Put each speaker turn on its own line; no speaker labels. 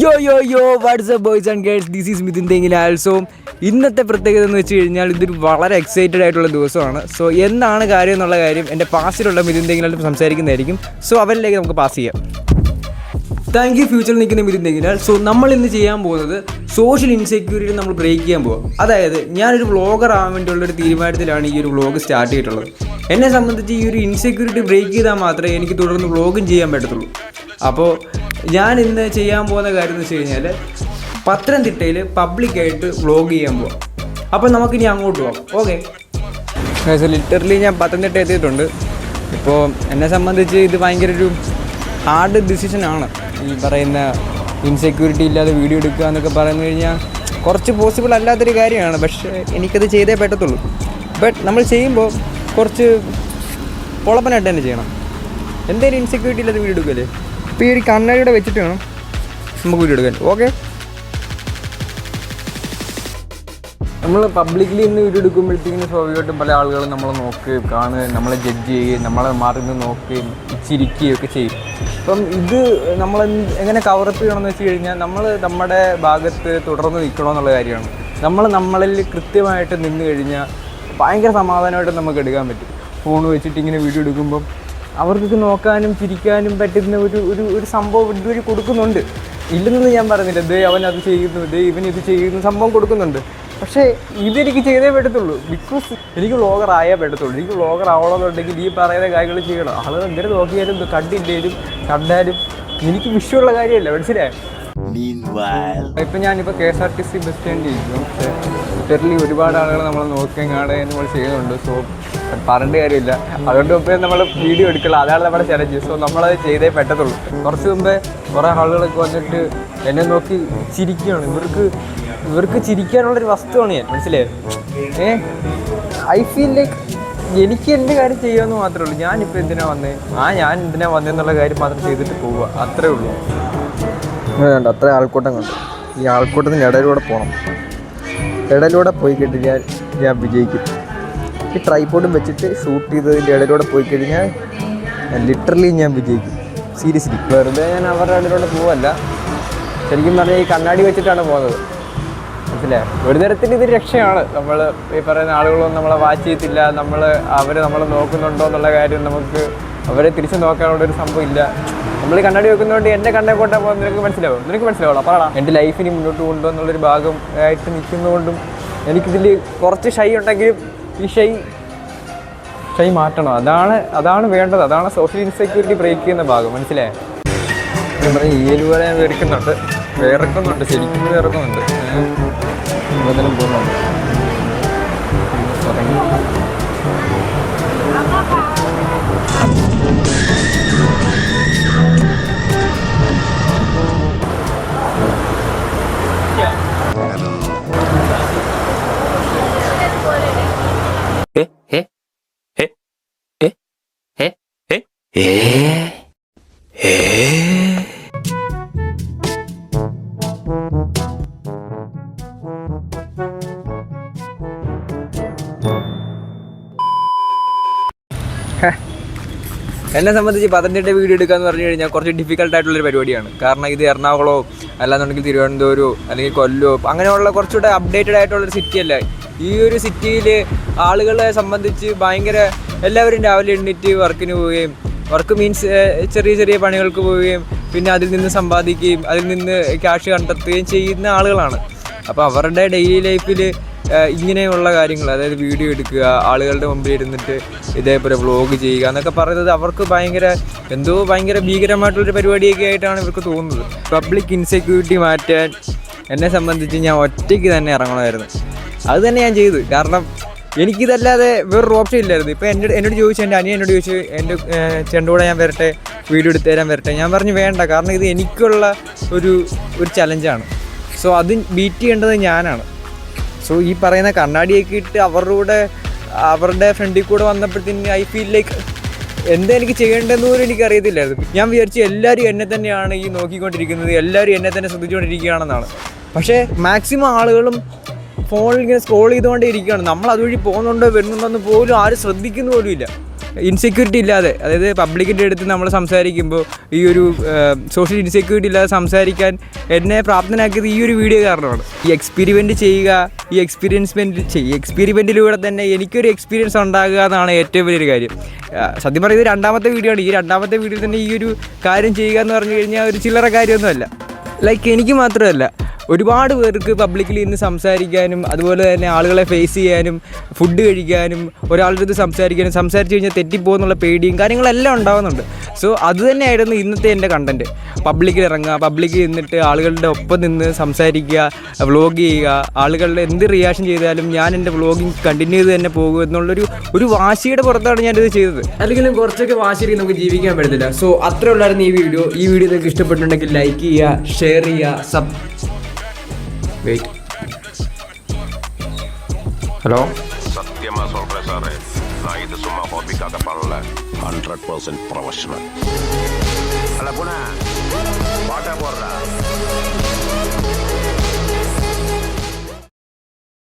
യോ WhatsApp boys and girls, this is Mithun Thenginal. So ഇന്നത്തെ പ്രത്യേകത എന്ന് വെച്ച് കഴിഞ്ഞാൽ ഇതൊരു വളരെ എക്സൈറ്റഡ് ആയിട്ടുള്ള ദിവസമാണ്. സോ എന്താണ് കാര്യം എന്നുള്ള കാര്യം എൻ്റെ പാസ്റ്റിലുള്ള മിഥുൻ തെങ്ങിനാൽ സംസാരിക്കുന്നതായിരിക്കും. സോ അവരിലേക്ക് നമുക്ക് പാസ് ചെയ്യാം. താങ്ക് യു ഫ്യൂച്ചറിൽ നിൽക്കുന്ന മിഥുൻ തെങ്ങിനാൽ. സോ നമ്മൾ ഇന്ന് ചെയ്യാൻ പോകുന്നത് സോഷ്യൽ ഇൻസെക്യൂരിറ്റി നമ്മൾ ബ്രേക്ക് ചെയ്യാൻ പോകാം. അതായത് ഞാനൊരു വ്ളോഗർ ആവാൻ വേണ്ടിയുള്ളൊരു തീരുമാനത്തിലാണ് ഈ ഒരു വ്ളോഗ് സ്റ്റാർട്ട് ചെയ്തിട്ടുള്ളത്. എന്നെ സംബന്ധിച്ച് ഈ ഒരു ഇൻസെക്യൂരിറ്റി ബ്രേക്ക് ചെയ്താൽ മാത്രമേ എനിക്ക് തുടർന്ന് വ്ളോഗും ചെയ്യാൻ പറ്റത്തുള്ളൂ. അപ്പോൾ ഞാൻ ഇന്ന് ചെയ്യാൻ പോകുന്ന കാര്യം എന്ന് വെച്ച് കഴിഞ്ഞാൽ പത്തനംതിട്ടയിൽ പബ്ലിക്കായിട്ട് വ്ളോഗ് ചെയ്യാൻ പോവാം. അപ്പോൾ നമുക്കിനി അങ്ങോട്ട് പോകാം. ഓക്കെ, ലിറ്ററലി ഞാൻ പത്തനംതിട്ട എത്തിയിട്ടുണ്ട്. ഇപ്പോൾ എന്നെ സംബന്ധിച്ച് ഇത് ഭയങ്കര ഒരു ഹാർഡ് ഡിസിഷനാണ്. ഈ പറയുന്ന ഇൻസെക്യൂരിറ്റി ഇല്ലാതെ വീഡിയോ എടുക്കുക എന്നൊക്കെ പറഞ്ഞു കഴിഞ്ഞാൽ കുറച്ച് പോസിബിൾ അല്ലാത്തൊരു കാര്യമാണ്. പക്ഷേ എനിക്കത് ചെയ്തേ പറ്റത്തുള്ളൂ. ബട്ട് നമ്മൾ ചെയ്യുമ്പോൾ കുറച്ച് പൊളപ്പനായിട്ട് തന്നെ ചെയ്യണം. എന്തായാലും ഇൻസെക്യൂരിറ്റി ഇല്ലാതെ വീഡിയോ എടുക്കല്ലേ. ഇപ്പോൾ ഈ ഒരു കണ്ണാടിയുടെ വെച്ചിട്ട് വേണം നമുക്ക് വീഡിയോ എടുക്കാൻ. ഓക്കെ, നമ്മൾ പബ്ലിക്കലി ഇന്ന് വീഡിയോ എടുക്കുമ്പോഴത്തേക്കിന് സ്വാഭാവികമായിട്ടും പല ആളുകളും നമ്മളെ നോക്കുകയും കാണുകയും നമ്മളെ ജഡ്ജ് ചെയ്യുകയും നമ്മളെ മാറി നിന്ന് നോക്കുകയും ചിരിക്കുകയും ഒക്കെ ചെയ്യും. അപ്പം ഇത് നമ്മൾ എങ്ങനെ കവറപ്പ് ചെയ്യണമെന്ന് വെച്ച് കഴിഞ്ഞാൽ നമ്മൾ നമ്മുടെ ഭാഗത്ത് തുടർന്ന് നിൽക്കണമെന്നുള്ള കാര്യമാണ്. നമ്മളിൽ കൃത്യമായിട്ട് നിന്ന് കഴിഞ്ഞാൽ ഭയങ്കര സമാധാനമായിട്ട് നമുക്ക് എടുക്കാൻ പറ്റും. ഫോൺ വെച്ചിട്ട് ഇങ്ങനെ വീഡിയോ എടുക്കുമ്പം അവർക്കൊക്കെ നോക്കാനും ചിരിക്കാനും പറ്റുന്ന ഒരു സംഭവം ഇതുവരെ കൊടുക്കുന്നുണ്ട്. ഇല്ലെന്നൊന്നും ഞാൻ പറയുന്നില്ല. അവൻ അത് ചെയ്യുന്നു, ഇവൻ ഇത് ചെയ്യുന്നു, സംഭവം കൊടുക്കുന്നുണ്ട്. പക്ഷേ ഇതെനിക്ക് ചെയ്തേ പറ്റത്തുള്ളൂ. ബിക്കോസ് എനിക്ക് വ്ളോഗർ ആയേ പറ്റത്തുള്ളൂ. എനിക്ക് വ്ളോഗർ ആവണമെന്നുണ്ടെങ്കിൽ ഈ പറയുന്ന കാര്യങ്ങൾ ചെയ്യണം. ആളുകൾ എങ്ങനെ നോക്കിയാലും കണ്ടില്ലേലും കണ്ടാലും എനിക്ക് വിഷയമുള്ള കാര്യമല്ല. മനസ്സിലായോ? ഇപ്പം ഞാനിപ്പോൾ KSRTC ബസ് സ്റ്റാൻഡിൽ ഇരിക്കും. പക്ഷേ ലിറ്ററലി ഒരുപാട് ആളുകൾ നമ്മൾ നോക്കുകയും കാണുകയും നമ്മൾ ചെയ്യുന്നുണ്ട്. സോ പറഞ്ഞിട്ട് കാര്യമില്ല. അതുകൊണ്ട് മുമ്പേ നമ്മൾ വീഡിയോ എടുക്കില്ല. അതാണ് നമ്മുടെ ചലഞ്ച്. സോ നമ്മളത് ചെയ്തേ പറ്റത്തുള്ളൂ. കുറച്ച് മുമ്പേ കുറേ ആളുകളൊക്കെ വന്നിട്ട് എന്നെ നോക്കി ചിരിക്കുകയാണ്. ഇവർക്ക് ചിരിക്കാനുള്ളൊരു വസ്തുവാണ് ഞാൻ. മനസ്സിലായോ? ഐ ഫീൽ ലൈക്ക് എനിക്ക് എൻ്റെ കാര്യം ചെയ്യാമെന്ന് മാത്രമേ ഉള്ളൂ. ഞാനിപ്പോൾ എന്തിനാണ് വന്നത്, ഞാൻ എന്തിനാണ് വന്നതെന്നുള്ള കാര്യം മാത്രം ചെയ്തിട്ട് പോവുക, അത്രേ ഉള്ളൂ.
വേണ്ട, അത്ര ആൾക്കൂട്ടം കണ്ടു. ഈ ആൾക്കൂട്ടത്തിൻ്റെ ഇടയിലൂടെ പോകണം. ഇടയിലൂടെ പോയി കഴിഞ്ഞാൽ ഞാൻ വിജയിക്കും. ഈ ട്രൈപോഡും വെച്ചിട്ട് ഷൂട്ട് ചെയ്തതിൻ്റെ ഇടയിലൂടെ പോയി കഴിഞ്ഞാൽ ലിറ്ററലി ഞാൻ വിജയിക്കും. സീരിയസ്ലി.
വെറുതെ ഞാൻ അവരുടെ ഇടയിലൂടെ പോവല്ല. ശരിക്കും പറഞ്ഞാൽ ഈ കണ്ണാടി വെച്ചിട്ടാണ് പോകുന്നത്. മനസ്സിലായോ? ഒരു തരത്തിൽ ഇത് രക്ഷയാണ്. നമ്മൾ ഈ പറയുന്ന ആളുകളൊന്നും നമ്മളെ വാച്ച് ചെയ്യത്തില്ല. അവർ നമ്മളെ നോക്കുന്നുണ്ടോ എന്നുള്ള കാര്യം നമുക്ക് അവരെ തിരിച്ച് നോക്കാനുള്ളൊരു സംഭവം ഇല്ല. നമ്മൾ ഈ കണ്ണാടി വെക്കുന്നതുകൊണ്ട് എൻ്റെ കണ്ണെ കൊണ്ടാൽ പോകുന്നത് നിനക്ക് മനസ്സിലാവുള്ളൂ. പറയണം. എൻ്റെ ലൈഫിന് മുന്നോട്ട് കൊണ്ടുപോകുന്നുള്ളൊരു ഭാഗം ആയിട്ട് നിൽക്കുന്നതുകൊണ്ടും എനിക്കിതിൽ കുറച്ച് ഷൈ ഉണ്ടെങ്കിലും ഈ ഷൈ മാറ്റണം. അതാണ് വേണ്ടത്. അതാണ് സോഷ്യൽ ഇൻസെക്യൂരിറ്റി ബ്രേക്ക് ചെയ്യുന്ന ഭാഗം. മനസ്സിലായോ?
ഏലുപോലെ ഞാൻ വിറക്കുന്നുണ്ട്. ശരിക്കും വിറക്കുന്നുണ്ട്. എന്തെങ്കിലും പോകുന്നുണ്ട്.
എന്നെ സംബന്ധിച്ച് പത്തനംതിട്ട വീഡിയോ എടുക്കുക എന്ന് പറഞ്ഞു കഴിഞ്ഞാൽ കുറച്ച് ഡിഫിക്കൽട്ടായിട്ടുള്ളൊരു പരിപാടിയാണ്. കാരണം ഇത് എറണാകുളമോ അല്ലാന്നുണ്ടെങ്കിൽ തിരുവനന്തപുരമോ അല്ലെങ്കിൽ കൊല്ലമോ അങ്ങനെയുള്ള കുറച്ചുകൂടെ അപ്ഡേറ്റഡ് ആയിട്ടുള്ളൊരു സിറ്റിയല്ല. ഈ ഒരു സിറ്റിയിൽ ആളുകളെ സംബന്ധിച്ച് ഭയങ്കര എല്ലാവരും രാവിലെ എണ്ണീറ്റ് വർക്കിന് പോവുകയും, വർക്ക് മീൻസ് ചെറിയ ചെറിയ പണികൾക്ക് പോവുകയും പിന്നെ അതിൽ നിന്ന് സമ്പാദിക്കുകയും അതിൽ നിന്ന് ക്യാഷ് കണ്ടെത്തുകയും ചെയ്യുന്ന ആളുകളാണ്. അപ്പോൾ അവരുടെ ഡെയിലി ലൈഫിൽ ഇങ്ങനെയുള്ള കാര്യങ്ങൾ, അതായത് വീഡിയോ എടുക്കുക, ആളുകളുടെ മുമ്പിൽ ഇരുന്നിട്ട് ഇതേപോലെ വ്ളോഗ് ചെയ്യുക എന്നൊക്കെ പറയുന്നത് അവർക്ക് ഭയങ്കര ഭീകരമായിട്ടുള്ളൊരു പരിപാടിയൊക്കെ ആയിട്ടാണ് ഇവർക്ക് തോന്നുന്നത്. പബ്ലിക് ഇൻസെക്യൂരിറ്റി മാറ്റാൻ എന്നെ സംബന്ധിച്ച് ഞാൻ ഒറ്റയ്ക്ക് തന്നെ ഇറങ്ങണമായിരുന്നു. അത് തന്നെ ഞാൻ ചെയ്തു. കാരണം എനിക്കിതല്ലാതെ വേറൊരു ഓപ്ഷൻ ഇല്ലായിരുന്നു. ഇപ്പോൾ എന്നോട് ചോദിച്ചു, എൻ്റെ അനിയൻ എന്നോട് ചോദിച്ചു, എൻ്റെ ചേട്ടൻ്റെ കൂടെ ഞാൻ വരട്ടെ, വീഡിയോ എടുത്തു തരാൻ വരട്ടെ. ഞാൻ പറഞ്ഞു വേണ്ട, കാരണം ഇത് എനിക്കുള്ള ഒരു ചലഞ്ചാണ്. സോ അത് ബീറ്റ് ചെയ്യേണ്ടത് ഞാനാണ്. സോ ഈ പറയുന്ന കണ്ണാടിയൊക്കെ ഇട്ട് അവരുടെ ഫ്രണ്ടിൽ കൂടെ വന്നപ്പോഴത്തേന് ഐ ഫീൽ ലൈക്ക് എന്താ എനിക്ക് ചെയ്യേണ്ടതെന്ന് പോലും എനിക്കറിയത്തില്ലായിരുന്നു. ഞാൻ വിചാരിച്ചു എല്ലാവരും എന്നെ തന്നെയാണ് ഈ നോക്കിക്കൊണ്ടിരിക്കുന്നത്, എല്ലാവരും എന്നെ തന്നെ ശ്രദ്ധിച്ചുകൊണ്ടിരിക്കുകയാണെന്നാണ്. പക്ഷേ മാക്സിമം ആളുകളും ഫോണിൽ ഇങ്ങനെ സ്ക്രോൾ ചെയ്തുകൊണ്ടേ ഇരിക്കുകയാണ്. നമ്മൾ അതുവഴി പോകുന്നുണ്ടോ വരുന്നുണ്ടോ എന്ന് പോലും ആരും ശ്രദ്ധിക്കുന്ന പോലും ഇല്ല. ഇൻസെക്യൂരിറ്റി ഇല്ലാതെ, അതായത് പബ്ലിക്കിൻ്റെ അടുത്ത് നമ്മൾ സംസാരിക്കുമ്പോൾ ഈ ഒരു സോഷ്യൽ ഇൻസെക്യൂരിറ്റി ഇല്ലാതെ സംസാരിക്കാൻ എന്നെ പ്രാപ്തനാക്കിയത് ഈ ഒരു വീഡിയോ കാരണമാണ്. ഈ എക്സ്പെരിമെൻറ്റ് ചെയ്യുക, ഈ എക്സ്പെരിമെൻറ്റിലൂടെ തന്നെ എനിക്കൊരു എക്സ്പീരിയൻസ് ഉണ്ടാകുക എന്നാണ് ഏറ്റവും വലിയൊരു കാര്യം. സത്യം പറയുന്നത് രണ്ടാമത്തെ വീഡിയോ ആണ്. ഈ രണ്ടാമത്തെ വീഡിയോയിൽ തന്നെ ഈ ഒരു കാര്യം ചെയ്യുക എന്ന് പറഞ്ഞു കഴിഞ്ഞാൽ ഒരു ചില്ലറ കാര്യമൊന്നുമല്ല. ലൈക്ക് എനിക്ക് മാത്രമല്ല, ഒരുപാട് പേർക്ക് പബ്ലിക്കിൽ ഇന്ന് സംസാരിക്കാനും അതുപോലെ തന്നെ ആളുകളെ ഫേസ് ചെയ്യാനും ഫുഡ് കഴിക്കാനും ഒരാളുടെ അടുത്ത് സംസാരിച്ചു കഴിഞ്ഞാൽ തെറ്റിപ്പോകുന്നുള്ള പേടിയും കാര്യങ്ങളെല്ലാം ഉണ്ടാകുന്നുണ്ട്. സോ അത് തന്നെയായിരുന്നു ഇന്നത്തെ എൻ്റെ കണ്ടൻറ്റ്. പബ്ലിക്കിൽ ഇറങ്ങുക, പബ്ലിക്കിൽ നിന്നിട്ട് ആളുകളുടെ ഒപ്പം നിന്ന് സംസാരിക്കുക, വ്ളോഗ് ചെയ്യുക, ആളുകളുടെ എന്ത് റിയാക്ഷൻ ചെയ്താലും ഞാൻ എൻ്റെ വ്ളോഗിങ് കണ്ടിന്യൂ ചെയ്ത് തന്നെ പോകും എന്നുള്ളൊരു വാശിയുടെ പുറത്താണ് ഞാനിത് ചെയ്തത്. അല്ലെങ്കിലും കുറച്ചൊക്കെ വാശിയിൽ നമുക്ക് ജീവിക്കാൻ പറ്റത്തില്ല. സോ അത്രേ ഉള്ളായിരുന്നു ഈ വീഡിയോ. ഈ വീഡിയോ നിങ്ങൾക്ക് ഇഷ്ടപ്പെട്ടിട്ടുണ്ടെങ്കിൽ ലൈക്ക് ചെയ്യുക, ഷെയർ ചെയ്യുക, Wait. Hello?
சத்தியமா சொல்றேன் சார், நான் இது சும்மா ஹாபிக்காக பண்ணல, 100% ப்ரொஃபஷனல். அல்ல புனா பாட்டா போடுறா.